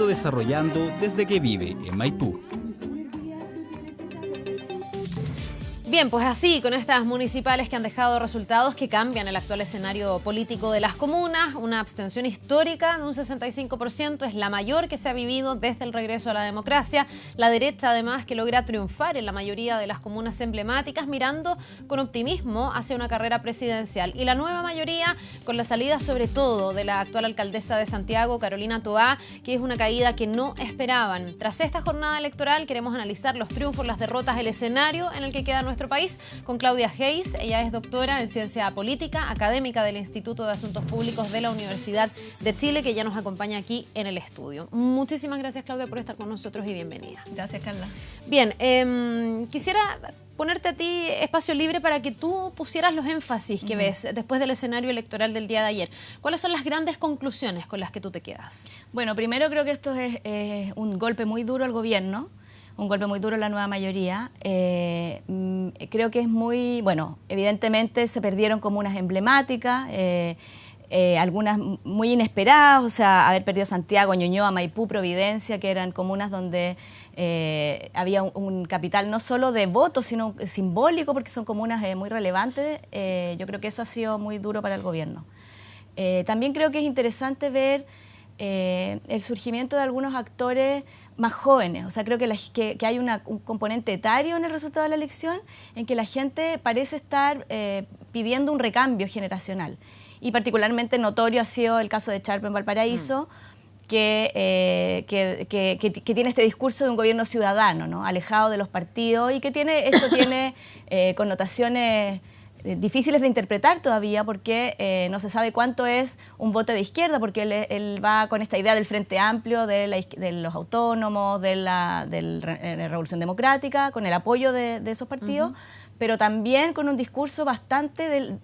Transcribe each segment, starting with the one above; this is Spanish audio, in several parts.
desarrollando desde que vive en Maipú. Bien, pues así, con estas municipales que han dejado resultados que cambian el actual escenario político de las comunas, una abstención histórica de un 65% es la mayor que se ha vivido desde el regreso a la democracia. La derecha, además, que logra triunfar en la mayoría de las comunas emblemáticas, mirando con optimismo hacia una carrera presidencial. Y la nueva mayoría, con la salida sobre todo de la actual alcaldesa de Santiago, Carolina Toá, que es una caída que no esperaban. Tras esta jornada electoral queremos analizar los triunfos, las derrotas, el escenario en el que queda nuestro país con Claudia Hayes. Ella es doctora en Ciencia Política, académica del Instituto de Asuntos Públicos de la Universidad de Chile, que ya nos acompaña aquí en el estudio. Muchísimas gracias, Claudia, por estar con nosotros y bienvenida. Gracias, Carla. Bien, quisiera ponerte a ti espacio libre para que tú pusieras los énfasis que ves después del escenario electoral del día de ayer. ¿Cuáles son las grandes conclusiones con las que tú te quedas? Bueno, primero creo que esto es un golpe muy duro al gobierno, un golpe muy duro a la nueva mayoría. Creo que es muy, bueno, evidentemente se perdieron comunas emblemáticas, algunas muy inesperadas, o sea, haber perdido Santiago, Ñuñoa, Maipú, Providencia, que eran comunas donde había un capital no solo de votos, sino simbólico, porque son comunas muy relevantes. Yo creo que eso ha sido muy duro para el gobierno. También creo que es interesante ver el surgimiento de algunos actores más jóvenes. O sea, creo que hay un componente etario en el resultado de la elección en que la gente parece estar pidiendo un recambio generacional. Y particularmente notorio ha sido el caso de Charpe en Valparaíso, que tiene este discurso de un gobierno ciudadano, ¿no? Alejado de los partidos, y que esto tiene connotaciones difíciles de interpretar todavía, porque no se sabe cuánto es un voto de izquierda, porque él va con esta idea del Frente Amplio, de los autónomos, de la Revolución Democrática, con el apoyo de esos partidos, pero también con un discurso bastante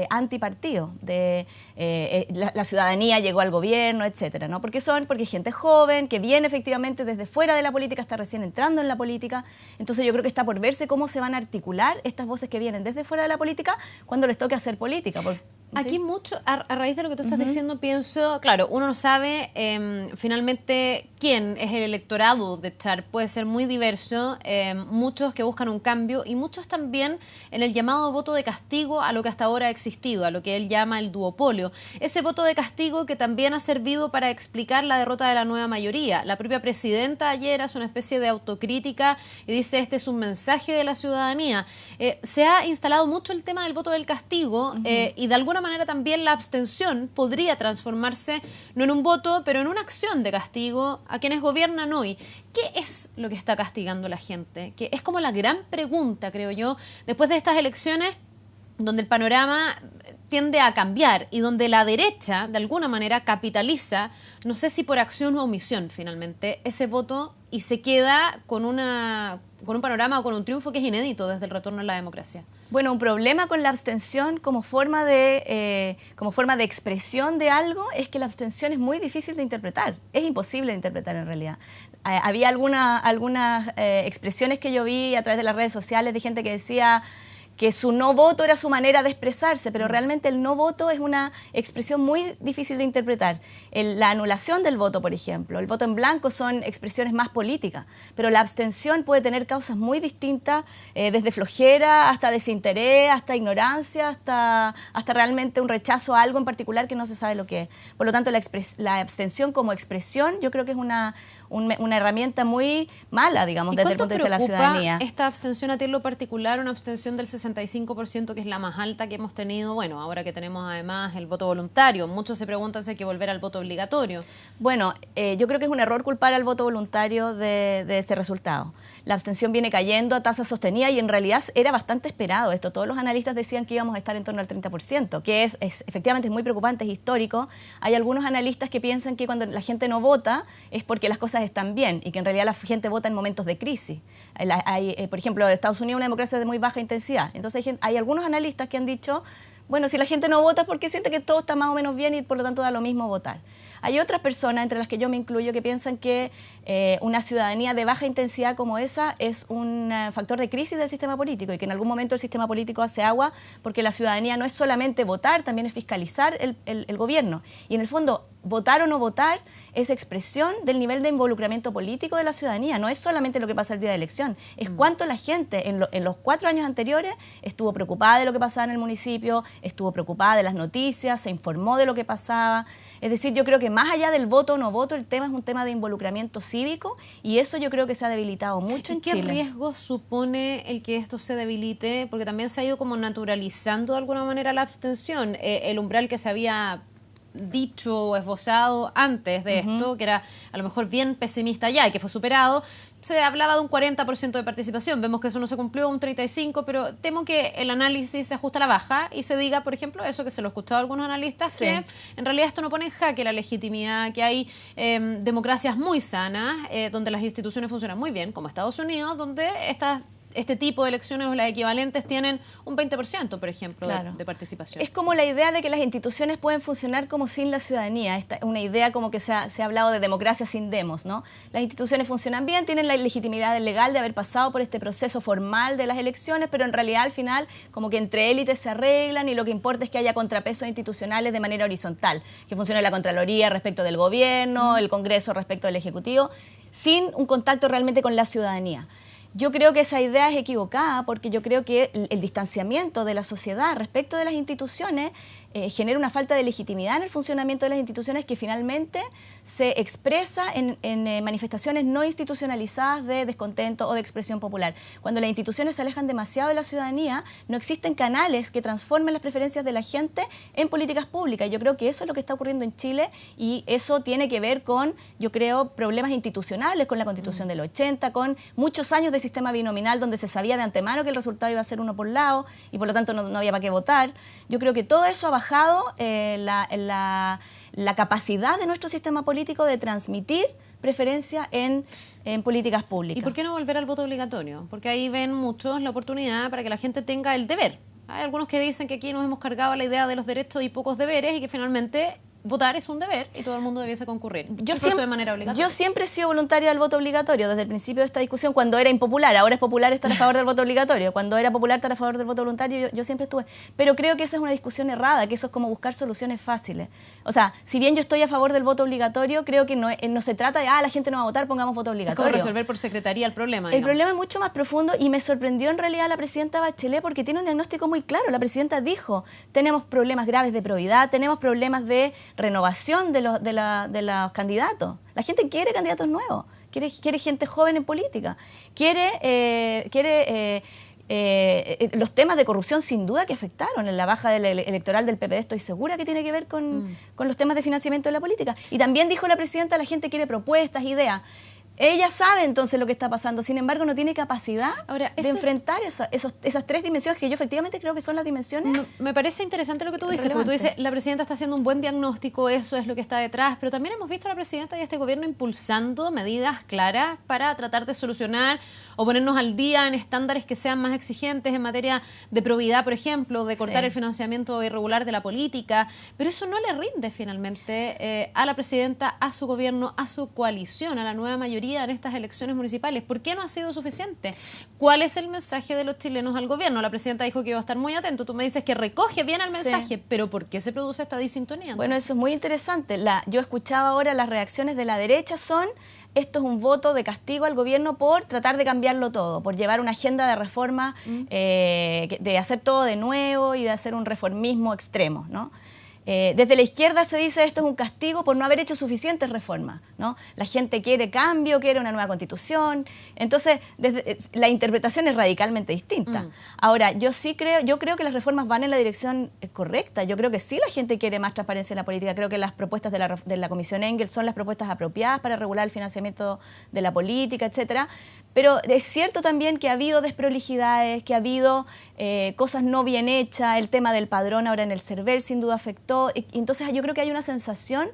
antipartido, la ciudadanía llegó al gobierno, etcétera, ¿no? Porque gente joven, que viene efectivamente desde fuera de la política, está recién entrando en la política. Entonces yo creo que está por verse cómo se van a articular estas voces que vienen desde fuera de la política cuando les toque hacer política. Aquí ¿sí? mucho, a raíz de lo que tú estás diciendo, pienso, claro, uno no sabe finalmente quién es el electorado de Charp, puede ser muy diverso, muchos que buscan un cambio y muchos también en el llamado voto de castigo a lo que hasta ahora ha existido, a lo que él llama el duopolio. Ese voto de castigo que también ha servido para explicar la derrota de la nueva mayoría. La propia presidenta ayer hace una especie de autocrítica y dice, este es un mensaje de la ciudadanía. Se ha instalado mucho el tema del voto del castigo y de alguna manera también la abstención podría transformarse no en un voto, pero en una acción de castigo a quienes gobiernan hoy. ¿Qué es lo que está castigando la gente? Que es como la gran pregunta, creo yo, después de estas elecciones donde el panorama tiende a cambiar y donde la derecha, de alguna manera, capitaliza, no sé si por acción o omisión, finalmente, ese voto y se queda con un panorama o con un triunfo que es inédito desde el retorno a la democracia. Bueno, un problema con la abstención como forma de expresión de algo es que la abstención es muy difícil de interpretar. Es imposible de interpretar en realidad. Había algunas expresiones que yo vi a través de las redes sociales de gente que decía que su no voto era su manera de expresarse, pero realmente el no voto es una expresión muy difícil de interpretar. La anulación del voto, por ejemplo, el voto en blanco son expresiones más políticas, pero la abstención puede tener causas muy distintas, desde flojera hasta desinterés, hasta ignorancia, hasta realmente un rechazo a algo en particular que no se sabe lo que es. Por lo tanto, la abstención como expresión yo creo que es una herramienta muy mala, digamos, desde el punto de vista de la ciudadanía. ¿Esta abstención a ti en lo particular, una abstención del 65%, que es la más alta que hemos tenido? Bueno, ahora que tenemos además el voto voluntario, muchos se preguntan si hay que volver al voto obligatorio. Bueno, yo creo que es un error culpar al voto voluntario de este resultado. La abstención viene cayendo a tasa sostenida y en realidad era bastante esperado esto. Todos los analistas decían que íbamos a estar en torno al 30%, que efectivamente es muy preocupante, es histórico. Hay algunos analistas que piensan que cuando la gente no vota es porque las cosas están bien y que en realidad la gente vota en momentos de crisis. Por ejemplo, en Estados Unidos una democracia de muy baja intensidad. Entonces hay algunos analistas que han dicho, bueno, si la gente no vota es porque siente que todo está más o menos bien y por lo tanto da lo mismo votar. Hay otras personas, entre las que yo me incluyo, que piensan que una ciudadanía de baja intensidad como esa es un factor de crisis del sistema político y que en algún momento el sistema político hace agua porque la ciudadanía no es solamente votar, también es fiscalizar el gobierno. Y en el fondo, votar o no votar es expresión del nivel de involucramiento político de la ciudadanía. No es solamente lo que pasa el día de elección, es cuánto la gente en los 4 años anteriores estuvo preocupada de lo que pasaba en el municipio, estuvo preocupada de las noticias, se informó de lo que pasaba. Es decir, yo creo que más allá del voto o no voto, el tema es un tema de involucramiento cívico y eso yo creo que se ha debilitado mucho en Chile. ¿Qué riesgo supone el que esto se debilite? Porque también se ha ido como naturalizando de alguna manera la abstención. El umbral que se había dicho o esbozado antes de esto, que era a lo mejor bien pesimista ya y que fue superado, se hablaba de un 40% de participación. Vemos que eso no se cumplió, un 35%, pero temo que el análisis se ajuste a la baja y se diga, por ejemplo, eso que se lo he escuchado a algunos analistas, que en realidad esto no pone en jaque la legitimidad, que hay democracias muy sanas, donde las instituciones funcionan muy bien, como Estados Unidos, donde este tipo de elecciones o las equivalentes tienen un 20%, por ejemplo, de participación. Es como la idea de que las instituciones pueden funcionar como sin la ciudadanía. Una idea como que se ha hablado de democracia sin demos, ¿no? Las instituciones funcionan bien, tienen la legitimidad legal de haber pasado por este proceso formal de las elecciones, pero en realidad al final como que entre élites se arreglan y lo que importa es que haya contrapesos institucionales de manera horizontal, que funcione la Contraloría respecto del gobierno, el Congreso respecto del Ejecutivo, sin un contacto realmente con la ciudadanía. Yo creo que esa idea es equivocada porque yo creo que el distanciamiento de la sociedad respecto de las instituciones genera una falta de legitimidad en el funcionamiento de las instituciones que finalmente se expresa en manifestaciones no institucionalizadas de descontento o de expresión popular. Cuando las instituciones se alejan demasiado de la ciudadanía, no existen canales que transformen las preferencias de la gente en políticas públicas. Yo creo que eso es lo que está ocurriendo en Chile y eso tiene que ver con, yo creo, problemas institucionales, con la Constitución del 80, con muchos años de sistema binominal donde se sabía de antemano que el resultado iba a ser uno por lado y por lo tanto no había para qué votar. Yo creo que todo eso ha bajado la capacidad de nuestro sistema político de transmitir preferencia en políticas públicas. ¿Y por qué no volver al voto obligatorio? Porque ahí ven muchos la oportunidad para que la gente tenga el deber. Hay algunos que dicen que aquí nos hemos cargado la idea de los derechos y pocos deberes y que finalmente votar es un deber y todo el mundo debiese concurrir. De manera obligatoria. Yo siempre he sido voluntaria del voto obligatorio desde el principio de esta discusión, cuando era impopular. Ahora es popular estar a favor del voto obligatorio. Cuando era popular estar a favor del voto voluntario, yo siempre estuve. Pero creo que esa es una discusión errada, que eso es como buscar soluciones fáciles. O sea, si bien yo estoy a favor del voto obligatorio, creo que no se trata de, la gente no va a votar, pongamos voto obligatorio. Es como resolver por secretaría el problema. El problema es mucho más profundo y me sorprendió en realidad la presidenta Bachelet porque tiene un diagnóstico muy claro. La presidenta dijo, tenemos problemas graves de probidad, tenemos problemas de renovación de los candidatos. La gente quiere candidatos nuevos, quiere gente joven en política, quiere los temas de corrupción sin duda que afectaron en la baja electoral del PPD, estoy segura que tiene que ver con los temas de financiamiento de la política. Y también dijo la presidenta, la gente quiere propuestas, ideas. Ella sabe entonces lo que está pasando, sin embargo no tiene capacidad de enfrentar esas 3 dimensiones que yo efectivamente creo que son las dimensiones. Me parece interesante lo que tú dices, porque tú dices, la presidenta está haciendo un buen diagnóstico, eso es lo que está detrás, pero también hemos visto a la presidenta y a este gobierno impulsando medidas claras para tratar de solucionar o ponernos al día en estándares que sean más exigentes en materia de probidad, por ejemplo, de cortar el financiamiento irregular de la política, pero eso no le rinde finalmente a la presidenta, a su gobierno, a su coalición, a la nueva mayoría en estas elecciones municipales. ¿Por qué no ha sido suficiente? ¿Cuál es el mensaje de los chilenos al gobierno? La presidenta dijo que iba a estar muy atento. Tú me dices que recoge bien el mensaje, pero ¿por qué se produce esta disintonía? Bueno, eso es muy interesante. Yo escuchaba ahora las reacciones de la derecha son, esto es un voto de castigo al gobierno por tratar de cambiarlo todo, por llevar una agenda de reforma, de hacer todo de nuevo y de hacer un reformismo extremo, ¿no? Desde la izquierda se dice esto es un castigo por no haber hecho suficientes reformas, ¿no? La gente quiere cambio, quiere una nueva constitución, entonces la interpretación es radicalmente distinta. Ahora, yo creo que las reformas van en la dirección correcta, yo creo que sí la gente quiere más transparencia en la política, creo que las propuestas de la Comisión Engel son las propuestas apropiadas para regular el financiamiento de la política, etcétera. Pero es cierto también que ha habido desprolijidades, que ha habido cosas no bien hechas, el tema del padrón ahora en el CERVEL sin duda afectó. Entonces yo creo que hay una sensación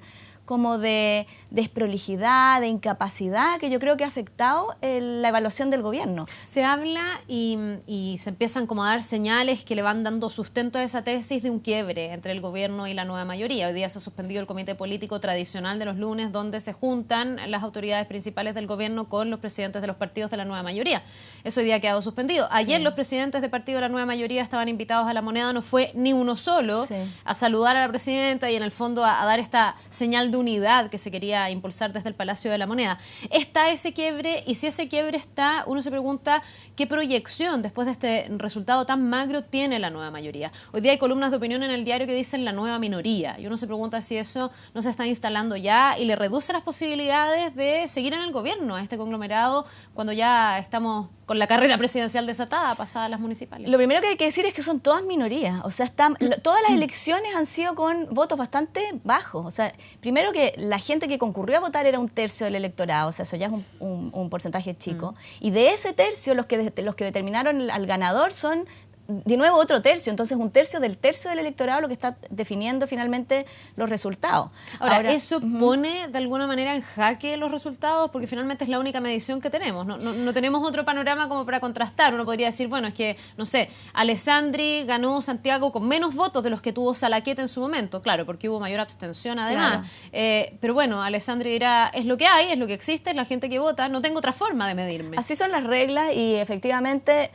como de desprolijidad, de incapacidad que yo creo que ha afectado la evaluación del gobierno. Se habla y se empiezan como a dar señales que le van dando sustento a esa tesis de un quiebre entre el gobierno y la nueva mayoría. Hoy día se ha suspendido el comité político tradicional de los lunes, donde se juntan las autoridades principales del gobierno con los presidentes de los partidos de la nueva mayoría. Eso hoy día ha quedado suspendido. Ayer los presidentes de partido de la nueva mayoría estaban invitados a La Moneda, no fue ni uno solo a saludar a la presidenta y en el fondo a dar esta señal de unidad que se quería impulsar desde el Palacio de la Moneda. ¿Está ese quiebre? Y si ese quiebre está, uno se pregunta qué proyección después de este resultado tan magro tiene la nueva mayoría. Hoy día hay columnas de opinión en el diario que dicen la nueva minoría y uno se pregunta si eso no se está instalando ya y le reduce las posibilidades de seguir en el gobierno a este conglomerado cuando ya estamos con la carrera presidencial desatada pasadas las municipales. Lo primero que hay que decir es que son todas minorías, o sea, todas las elecciones han sido con votos bastante bajos, o sea, primero que la gente que concurrió a votar era un tercio del electorado, o sea, eso ya es un porcentaje chico, y de ese tercio los que determinaron al ganador son de nuevo otro tercio, entonces un tercio del electorado lo que está definiendo finalmente los resultados. Ahora ¿eso pone de alguna manera en jaque los resultados? Porque finalmente es la única medición que tenemos, no tenemos otro panorama como para contrastar. Uno podría decir, bueno, es que, no sé, Alessandri ganó Santiago con menos votos de los que tuvo Salaquet en su momento, claro, porque hubo mayor abstención además. Claro. Pero bueno, Alessandri dirá, es lo que hay, es lo que existe, es la gente que vota, no tengo otra forma de medirme. Así son las reglas y efectivamente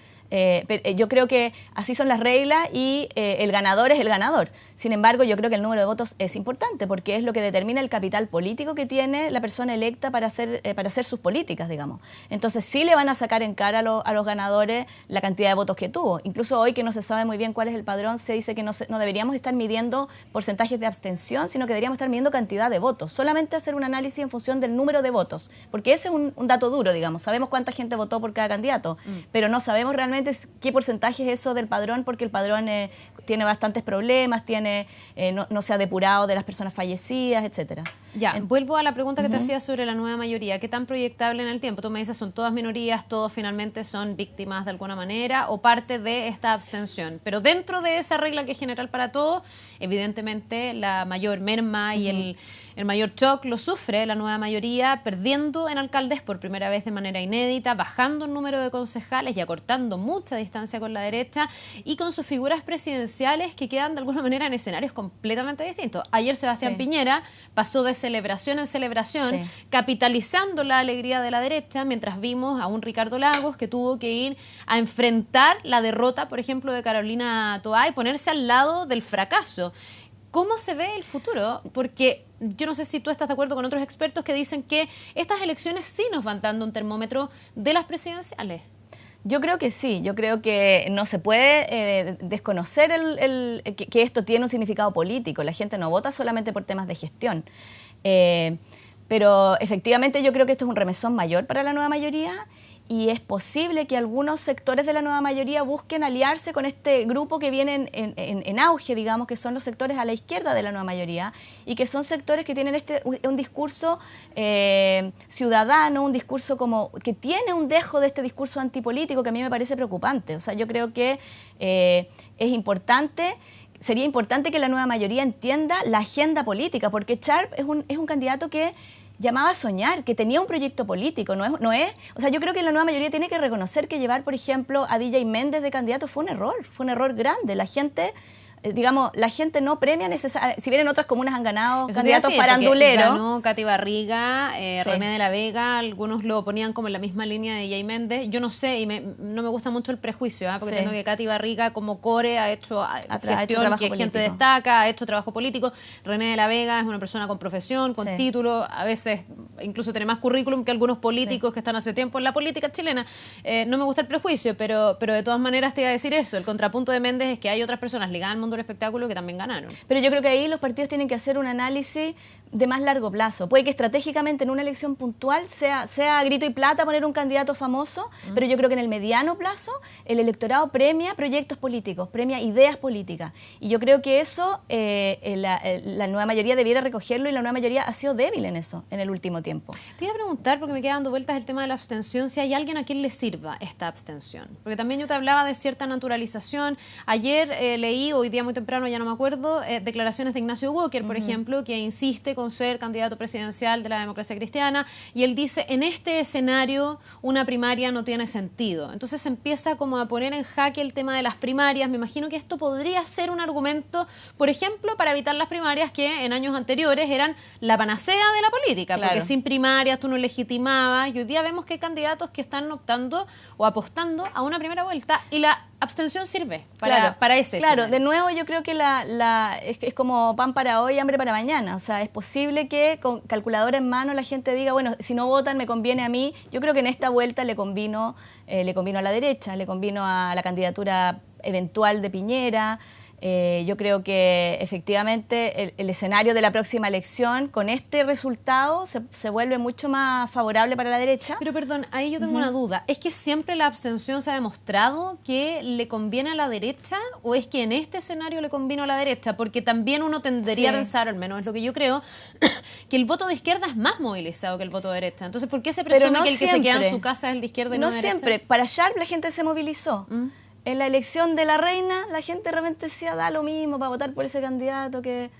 yo creo que así son las reglas y el ganador es el ganador. Sin embargo, yo creo que el número de votos es importante porque es lo que determina el capital político que tiene la persona electa para hacer sus políticas, digamos. Entonces sí le van a sacar en cara a los ganadores la cantidad de votos que tuvo. Incluso hoy que no se sabe muy bien cuál es el padrón, se dice que no deberíamos estar midiendo porcentajes de abstención, sino que deberíamos estar midiendo cantidad de votos. Solamente hacer un análisis en función del número de votos, porque ese es un dato duro, digamos. Sabemos cuánta gente votó por cada candidato, pero no sabemos realmente qué porcentaje es eso del padrón, porque el padrón tiene bastantes problemas, no se ha depurado de las personas fallecidas, etcétera. Ya, vuelvo a la pregunta que te hacía sobre la nueva mayoría. ¿Qué tan proyectable en el tiempo? Tú me dices, son todas minorías, todos finalmente son víctimas de alguna manera o parte de esta abstención. Pero dentro de esa regla que es general para todos, evidentemente la mayor merma y el mayor shock lo sufre la nueva mayoría, perdiendo en alcaldes por primera vez de manera inédita, bajando el número de concejales y acortando mucha distancia con la derecha y con sus figuras presidenciales que quedan de alguna manera en escenarios completamente distintos. Ayer Sebastián Piñera pasó de celebración en celebración, capitalizando la alegría de la derecha, mientras vimos a un Ricardo Lagos que tuvo que ir a enfrentar la derrota, por ejemplo, de Carolina Toá y ponerse al lado del fracaso. ¿Cómo se ve el futuro? Porque yo no sé si tú estás de acuerdo con otros expertos que dicen que estas elecciones sí nos van dando un termómetro de las presidenciales. Yo creo que sí, yo creo que no se puede desconocer que esto tiene un significado político. La gente no vota solamente por temas de gestión. Pero efectivamente yo creo que esto es un remesón mayor para la nueva mayoría y es posible que algunos sectores de la nueva mayoría busquen aliarse con este grupo que viene en auge, digamos, que son los sectores a la izquierda de la nueva mayoría y que son sectores que tienen un discurso ciudadano, un discurso como que tiene un dejo de este discurso antipolítico que a mí me parece preocupante. O sea, yo creo que sería importante que la nueva mayoría entienda la agenda política, porque Sharp es un candidato que llamaba a soñar, que tenía un proyecto político, o sea, yo creo que la nueva mayoría tiene que reconocer que llevar, por ejemplo, a DJ Méndez de candidato fue un error grande. La gente no premia necesariamente, si bien en otras comunas han ganado candidatos faranduleros. Ganó Katy Barriga, René de la Vega, algunos lo ponían como en la misma línea de DJ Méndez. Yo no sé, y no me gusta mucho el prejuicio, porque tengo que Katy Barriga como core ha hecho gestión, que gente destaca, ha hecho trabajo político. René de la Vega es una persona con profesión, con título, a veces incluso tiene más currículum que algunos políticos que están hace tiempo en la política chilena. No me gusta el prejuicio, pero de todas maneras te iba a decir eso. El contrapunto de Méndez es que hay otras personas ligadas al mundo del espectáculo que también ganaron. Pero yo creo que ahí los partidos tienen que hacer un análisis de más largo plazo. Puede que estratégicamente en una elección puntual sea a grito y plata poner un candidato famoso, pero yo creo que en el mediano plazo el electorado premia proyectos políticos, premia ideas políticas. Y yo creo que eso la nueva mayoría debiera recogerlo y la nueva mayoría ha sido débil en eso en el último tiempo. Te iba a preguntar, porque me queda dando vueltas el tema de la abstención, si hay alguien a quien le sirva esta abstención. Porque también yo te hablaba de cierta naturalización. Ayer leí, hoy día muy temprano, ya no me acuerdo, declaraciones de Ignacio Walker, por ejemplo, que insiste con ser candidato presidencial de la democracia cristiana, y él dice, en este escenario una primaria no tiene sentido. Entonces se empieza como a poner en jaque el tema de las primarias. Me imagino que esto podría ser un argumento, por ejemplo, para evitar las primarias que en años anteriores eran la panacea de la política, Claro. porque sin primarias tú no legitimabas, y hoy día vemos que hay candidatos que están optando o apostando a una primera vuelta, y la abstención sirve para ese Claro, escenario. de nuevo yo creo que es como pan para hoy, hambre para mañana. O sea, es posible que con calculadora en mano la gente diga, bueno, si no votan me conviene a mí. Yo creo que en esta vuelta le convino a la derecha, le convino a la candidatura eventual de Piñera. Yo creo que efectivamente el escenario de la próxima elección con este resultado se vuelve mucho más favorable para la derecha. Pero perdón, ahí yo tengo una duda. ¿Es que siempre la abstención se ha demostrado que le conviene a la derecha, o es que en este escenario le convino a la derecha? Porque también uno tendería a pensar, al menos es lo que yo creo, que el voto de izquierda es más movilizado que el voto de derecha. Entonces, ¿por qué se presume que el que se queda en su casa es el de izquierda y no de derecha? No siempre. Para Sharp la gente se movilizó. En la elección de la reina, la gente realmente decía, da lo mismo para votar por ese candidato que...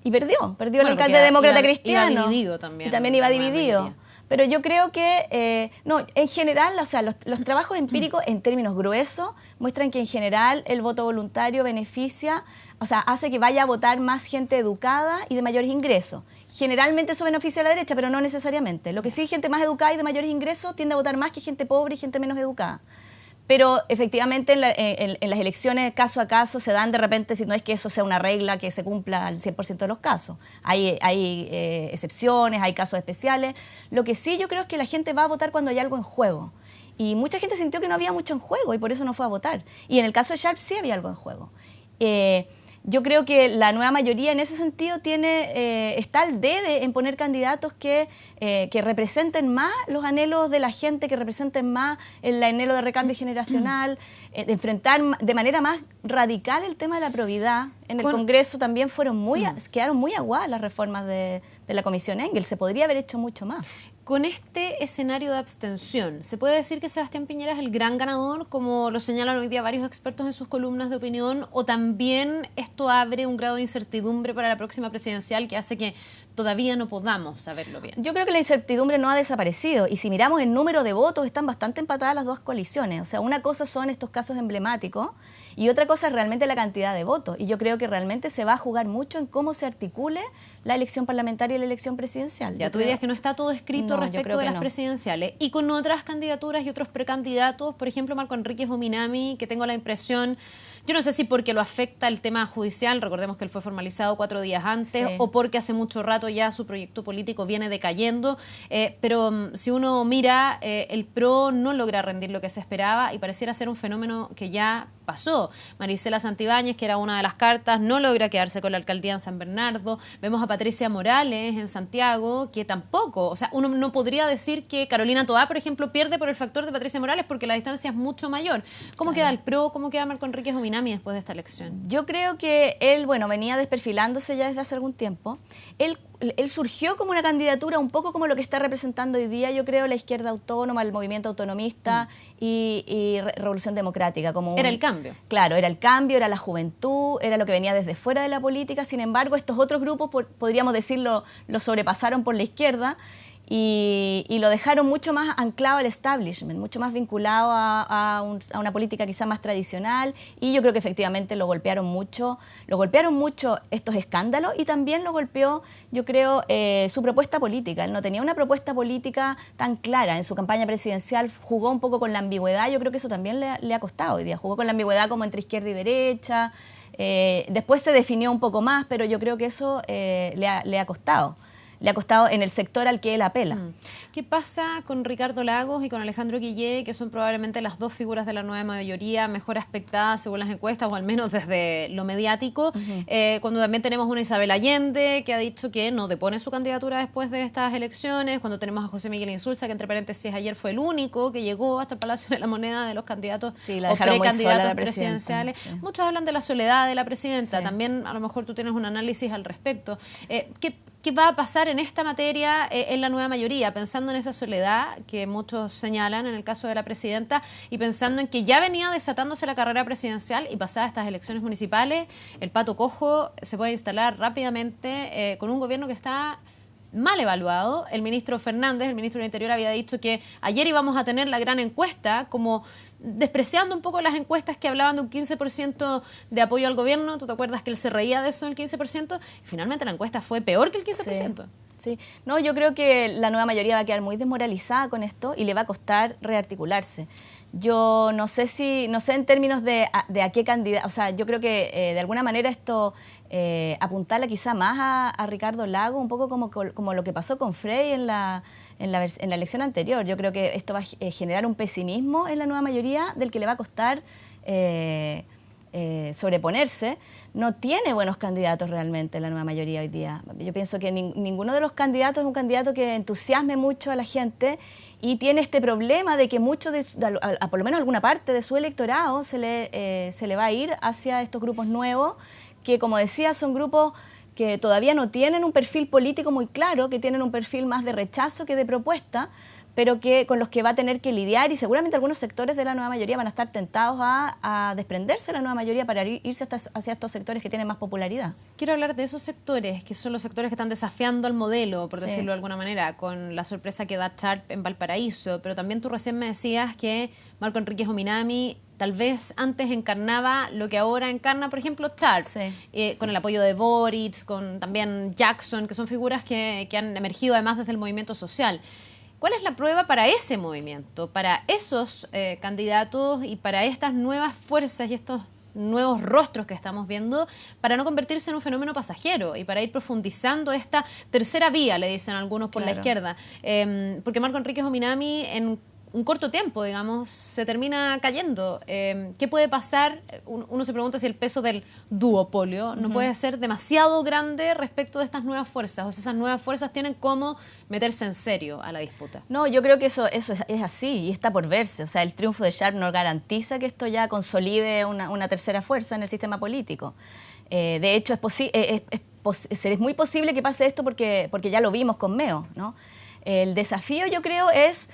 Y perdió el alcalde demócrata cristiano. Iba dividido también. Y también iba dividido. Pero yo creo que, en general, o sea, los trabajos empíricos en términos gruesos muestran que en general el voto voluntario beneficia, o sea, hace que vaya a votar más gente educada y de mayores ingresos. Generalmente eso beneficia a la derecha, pero no necesariamente. Lo que sí, gente más educada y de mayores ingresos tiende a votar más que gente pobre y gente menos educada. Pero efectivamente en las elecciones caso a caso se dan de repente, si no es que eso sea una regla que se cumpla al 100% de los casos. Hay excepciones, hay casos especiales. Lo que sí yo creo es que la gente va a votar cuando hay algo en juego. Y mucha gente sintió que no había mucho en juego y por eso no fue a votar. Y en el caso de Sharp sí había algo en juego. Yo creo que la nueva mayoría en ese sentido está al debe en poner candidatos que representen más los anhelos de la gente, que representen más el anhelo de recambio generacional, de enfrentar de manera más radical el tema de la probidad. En el Congreso también quedaron muy aguadas las reformas de la Comisión Engel. Se podría haber hecho mucho más. Con este escenario de abstención, ¿se puede decir que Sebastián Piñera es el gran ganador, como lo señalan hoy día varios expertos en sus columnas de opinión, o también esto abre un grado de incertidumbre para la próxima presidencial que hace que todavía no podamos saberlo bien? Yo creo que la incertidumbre no ha desaparecido, y si miramos el número de votos están bastante empatadas las dos coaliciones. O sea, una cosa son estos casos emblemáticos y otra cosa es realmente la cantidad de votos, y yo creo que realmente se va a jugar mucho en cómo se articule la elección parlamentaria y la elección presidencial. Ya, tú dirías que no está todo escrito respecto de las presidenciales. Y con otras candidaturas y otros precandidatos, por ejemplo, Marco Enríquez Ominami, que tengo la impresión, yo no sé si porque lo afecta el tema judicial, recordemos que él fue formalizado 4 días antes, o porque hace mucho rato ya su proyecto político viene decayendo, pero si uno mira, el PRO no logra rendir lo que se esperaba y pareciera ser un fenómeno que ya pasó. Marisela Santibáñez, que era una de las cartas, no logra quedarse con la alcaldía en San Bernardo. Vemos a Patricia Morales en Santiago, que tampoco, o sea, uno no podría decir que Carolina Toá, por ejemplo, pierde por el factor de Patricia Morales porque la distancia es mucho mayor. ¿Cómo queda el PRO? ¿Cómo queda Marco Enríquez Ominami después de esta elección? Yo creo que él, venía desperfilándose ya desde hace algún tiempo. Él surgió como una candidatura un poco como lo que está representando hoy día, yo creo, la izquierda autónoma, el movimiento autonomista y Revolución Democrática. Era el cambio. Claro, era el cambio, era la juventud, era lo que venía desde fuera de la política. Sin embargo, estos otros grupos, podríamos decirlo, lo sobrepasaron por la izquierda y lo dejaron mucho más anclado al establishment, mucho más vinculado a una política quizá más tradicional, y yo creo que efectivamente lo golpearon mucho estos escándalos, y también lo golpeó, yo creo, su propuesta política. Él no tenía una propuesta política tan clara en su campaña presidencial, jugó un poco con la ambigüedad. Yo creo que eso también le ha costado hoy día, jugó con la ambigüedad como entre izquierda y derecha, después se definió un poco más, pero yo creo que eso le ha costado en el sector al que él apela. ¿Qué pasa con Ricardo Lagos y con Alejandro Guillé, que son probablemente las dos figuras de la nueva mayoría mejor aspectadas según las encuestas, o al menos desde lo mediático, cuando también tenemos una Isabel Allende, que ha dicho que no depone su candidatura después de estas elecciones, cuando tenemos a José Miguel Insulza, que entre paréntesis ayer fue el único que llegó hasta el Palacio de la Moneda de los candidatos o precandidatos presidenciales? Sí. Muchos hablan de la soledad de la presidenta, también a lo mejor tú tienes un análisis al respecto. qué va a pasar en esta materia en la nueva mayoría, pensando en esa soledad que muchos señalan en el caso de la presidenta y pensando en que ya venía desatándose la carrera presidencial y pasadas estas elecciones municipales, el pato cojo se puede instalar rápidamente con un gobierno que está mal evaluado. El ministro Fernández, el ministro del Interior, había dicho que ayer íbamos a tener la gran encuesta, como despreciando un poco las encuestas que hablaban de un 15% de apoyo al gobierno. ¿Tú te acuerdas que él se reía de eso, del 15%? Y finalmente la encuesta fue peor que el 15%. Sí. No, yo creo que la nueva mayoría va a quedar muy desmoralizada con esto y le va a costar rearticularse. Yo no sé en términos de a qué candidato, o sea, yo creo que de alguna manera esto apuntala quizá más a Ricardo Lagos, un poco como lo que pasó con Frey en la elección anterior. Yo creo que esto va a generar un pesimismo en la nueva mayoría del que le va a costar sobreponerse. No tiene buenos candidatos realmente la nueva mayoría hoy día. Yo pienso que ninguno de los candidatos es un candidato que entusiasme mucho a la gente y tiene este problema de que mucho por lo menos alguna parte de su electorado se le va a ir hacia estos grupos nuevos que, como decía, son grupos que todavía no tienen un perfil político muy claro, que tienen un perfil más de rechazo que de propuesta, pero con los que va a tener que lidiar y seguramente algunos sectores de la nueva mayoría van a estar tentados a desprenderse de la nueva mayoría para irse hacia estos sectores que tienen más popularidad. Quiero hablar de esos sectores, que son los sectores que están desafiando al modelo, por decirlo de alguna manera, con la sorpresa que da Sharp en Valparaíso, pero también tú recién me decías que Marco Enríquez Ominami tal vez antes encarnaba lo que ahora encarna, por ejemplo, Sharp, con el apoyo de Boric, con también Jackson, que son figuras que han emergido además desde el movimiento social. ¿Cuál es la prueba para ese movimiento, para esos candidatos y para estas nuevas fuerzas y estos nuevos rostros que estamos viendo, para no convertirse en un fenómeno pasajero y para ir profundizando esta tercera vía, le dicen algunos por la izquierda? Porque Marco Enríquez Ominami en un corto tiempo, digamos, se termina cayendo. ¿Qué puede pasar? Uno se pregunta si el peso del duopolio no puede ser demasiado grande respecto de estas nuevas fuerzas, o si esas nuevas fuerzas tienen cómo meterse en serio a la disputa. No, yo creo que eso es así y está por verse. O sea, el triunfo de Sharp no garantiza que esto ya consolide una tercera fuerza en el sistema político. De hecho, es muy posible que pase esto porque ya lo vimos con Meo, ¿no? El desafío, yo creo, es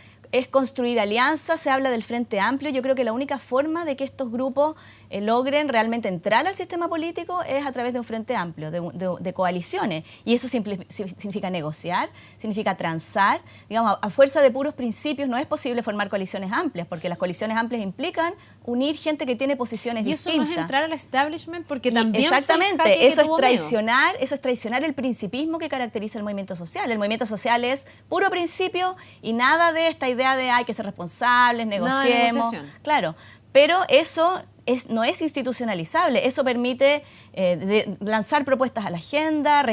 construir alianzas. Se habla del Frente Amplio. Yo creo que la única forma de que estos grupos logren realmente entrar al sistema político es a través de un Frente Amplio, de coaliciones. Y eso significa negociar, significa transar. Digamos, a fuerza de puros principios no es posible formar coaliciones amplias, porque las coaliciones amplias implican unir gente que tiene posiciones distintas. Y eso no es entrar al establishment, porque también exactamente, eso es traicionar el principismo que caracteriza el movimiento social. El movimiento social es puro principio y nada de esta idea de hay que ser responsables, negociemos. Claro, pero eso no es institucionalizable. Eso permite lanzar propuestas a la agenda,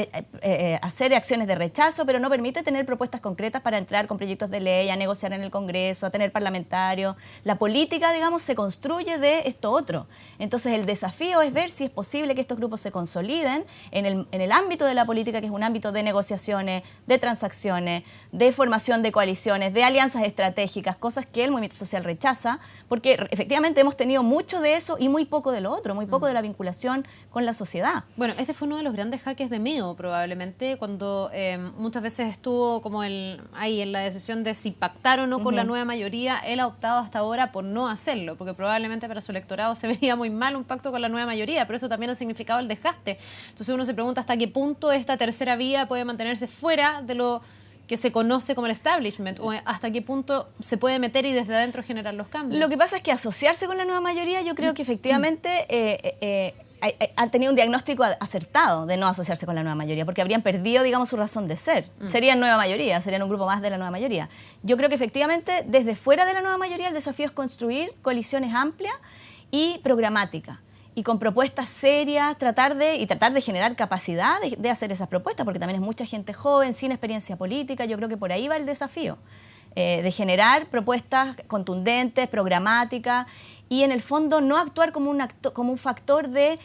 hacer acciones de rechazo, pero no permite tener propuestas concretas para entrar con proyectos de ley, a negociar en el Congreso, a tener parlamentarios. La política, digamos, se construye de esto otro. Entonces, el desafío es ver si es posible que estos grupos se consoliden en el ámbito de la política, que es un ámbito de negociaciones, de transacciones, de formación de coaliciones, de alianzas estratégicas, cosas que el movimiento social rechaza, porque efectivamente hemos tenido mucho de eso y muy poco de lo otro, muy poco de la vinculación con la sociedad. Bueno, este fue uno de los grandes jaques de Meo, probablemente, cuando muchas veces estuvo como ahí en la decisión de si pactar o no con la nueva mayoría. Él ha optado hasta ahora por no hacerlo, porque probablemente para su electorado se vería muy mal un pacto con la nueva mayoría, pero esto también ha significado el desgaste. Entonces uno se pregunta hasta qué punto esta tercera vía puede mantenerse fuera de lo que se conoce como el establishment, o hasta qué punto se puede meter y desde adentro generar los cambios. Lo que pasa es que asociarse con la nueva mayoría, yo creo que efectivamente han tenido un diagnóstico acertado de no asociarse con la nueva mayoría, porque habrían perdido, digamos, su razón de ser. Serían nueva mayoría, serían un grupo más de la nueva mayoría. Yo creo que efectivamente desde fuera de la nueva mayoría el desafío es construir coaliciones amplias y programáticas, y con propuestas serias, tratar de generar capacidad de hacer esas propuestas, porque también es mucha gente joven, sin experiencia política. Yo creo que por ahí va el desafío, de generar propuestas contundentes, programáticas, y en el fondo no actuar como un factor de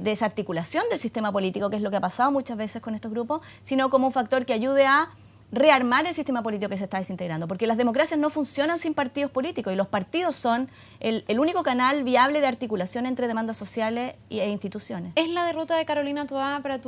desarticulación del sistema político, que es lo que ha pasado muchas veces con estos grupos, sino como un factor que ayude a rearmar el sistema político que se está desintegrando, porque las democracias no funcionan sin partidos políticos y los partidos son el único canal viable de articulación entre demandas sociales e instituciones. ¿Es la derrota de Carolina Toá a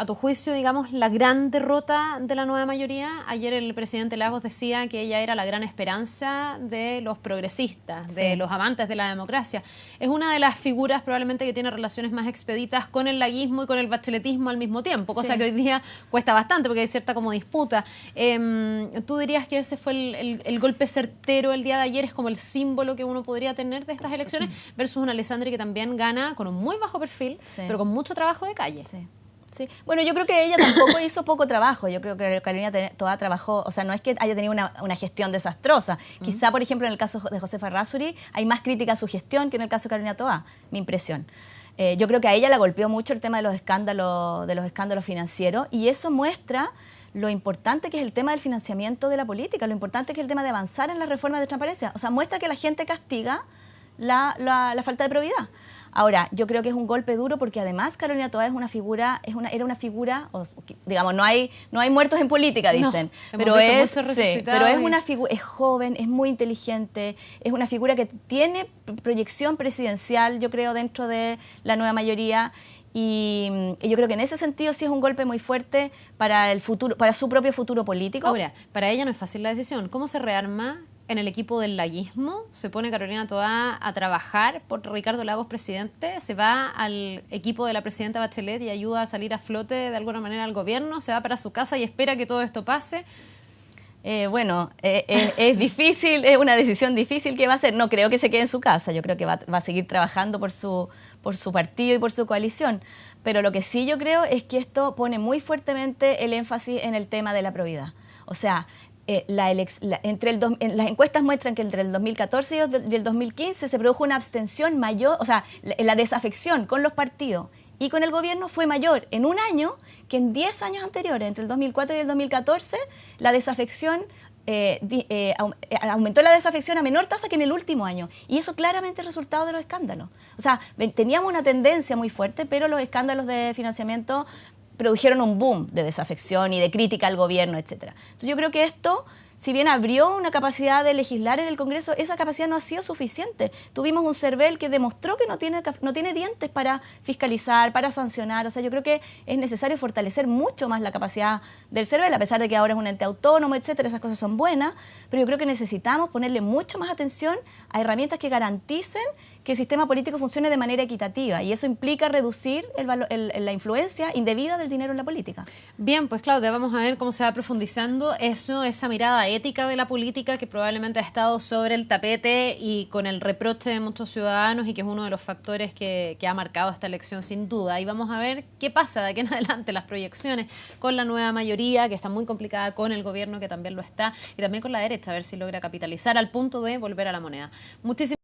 tu juicio, digamos, la gran derrota de la nueva mayoría? Ayer el presidente Lagos decía que ella era la gran esperanza de los progresistas, de los amantes de la democracia. Es una de las figuras probablemente que tiene relaciones más expeditas con el laguismo y con el bacheletismo al mismo tiempo, cosa que hoy día cuesta bastante porque hay cierta como disputa. ¿Tú dirías que ese fue el golpe certero el día de ayer? ¿Es como el símbolo que uno podría tener de estas elecciones? Versus una Alessandri que también gana con un muy bajo perfil, pero con mucho trabajo de calle. Sí. Bueno, yo creo que ella tampoco hizo poco trabajo. Yo creo que Carolina Toá trabajó, o sea, no es que haya tenido una gestión desastrosa. Quizá, por ejemplo, en el caso de Josefa Errázuriz hay más crítica a su gestión que en el caso de Carolina Toá, mi impresión. Yo creo que a ella la golpeó mucho el tema de los escándalos financieros, y eso muestra lo importante que es el tema del financiamiento de la política, lo importante que es el tema de avanzar en las reformas de transparencia. O sea, muestra que la gente castiga la falta de probidad. Ahora, yo creo que es un golpe duro porque además Carolina Toá era una figura, digamos, no hay muertos en política, dicen, pero es una figura, es joven, es muy inteligente, es una figura que tiene proyección presidencial, yo creo, dentro de la nueva mayoría. Y yo creo que en ese sentido sí es un golpe muy fuerte para el futuro, para su propio futuro político. Ahora, para ella no es fácil la decisión. ¿Cómo se rearma en el equipo del laguismo? ¿Se pone Carolina Toá a trabajar por Ricardo Lagos presidente? ¿Se va al equipo de la presidenta Bachelet y ayuda a salir a flote de alguna manera al gobierno? ¿Se va para su casa y espera que todo esto pase? Es difícil, es una decisión difícil que va a hacer. No creo que se quede en su casa, yo creo que va a seguir trabajando por su partido y por su coalición. Pero lo que sí yo creo es que esto pone muy fuertemente el énfasis en el tema de la probidad. O sea, las encuestas muestran que entre el 2014 y el 2015 se produjo una abstención mayor, o sea, la desafección con los partidos y con el gobierno fue mayor en un año que en 10 años anteriores. Entre el 2004 y el 2014, la desafección aumentó la desafección a menor tasa que en el último año. Y eso claramente es resultado de los escándalos. O sea, teníamos una tendencia muy fuerte, pero los escándalos de financiamiento produjeron un boom de desafección y de crítica al gobierno, etcétera. Entonces yo creo que esto, si bien abrió una capacidad de legislar en el Congreso, esa capacidad no ha sido suficiente. Tuvimos un CERVEL que demostró que no tiene dientes para fiscalizar, para sancionar. O sea, yo creo que es necesario fortalecer mucho más la capacidad del CERVEL, a pesar de que ahora es un ente autónomo, etcétera. Esas cosas son buenas, pero yo creo que necesitamos ponerle mucho más atención a herramientas que garanticen que el sistema político funcione de manera equitativa, y eso implica reducir la influencia indebida del dinero en la política. Bien, pues Claudia, vamos a ver cómo se va profundizando esa mirada ética de la política que probablemente ha estado sobre el tapete y con el reproche de muchos ciudadanos, y que es uno de los factores que ha marcado esta elección sin duda. Y vamos a ver qué pasa de aquí en adelante, las proyecciones con la nueva mayoría, que está muy complicada, con el gobierno, que también lo está, y también con la derecha, a ver si logra capitalizar al punto de volver a la moneda. Muchísimas